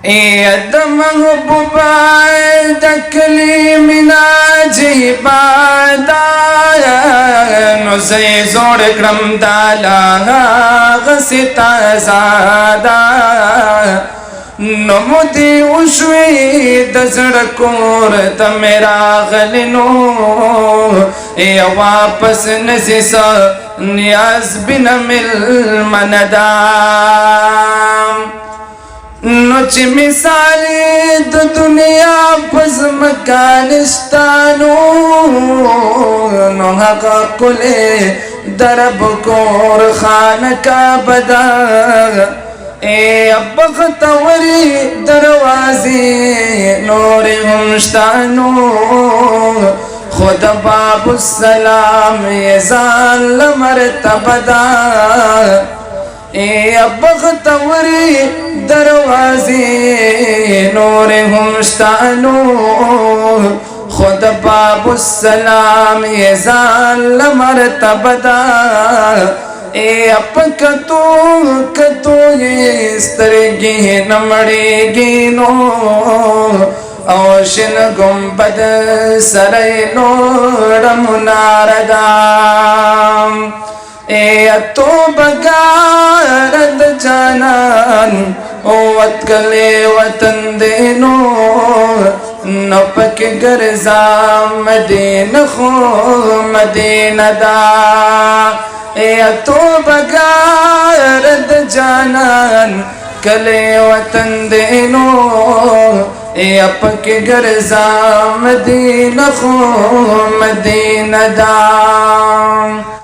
ادم محبوبا دکلی منا جیبادا نو زی زوڑ کرم دالا غستا زادا نو مدی وشوی دزڑکور تمیرا غلنو یا واپس نزیسا نیاز بنمل مندام نو چی مثالی د دنیا پس مکانستانو نو حقا کلے درب کور خانکا بدا اے بختوری دروازی نور ہمشتانو خود باب السلام یزان لمرتب دا اے بختوری دروازی نور ہمشتانو خود باب السلام یزان لمرتب دا اے اپ کتو یہ سترگی نمڑے گی نو اوشن گنبد سرے نورم ناردام اے اتو بگارد جانان اوت کلے وطن دینو نپک گرزام مدین خو مدین دا اے اتو بگارد جانان کلے وطن دینو اے اپک گرزام مدین خو مدین دا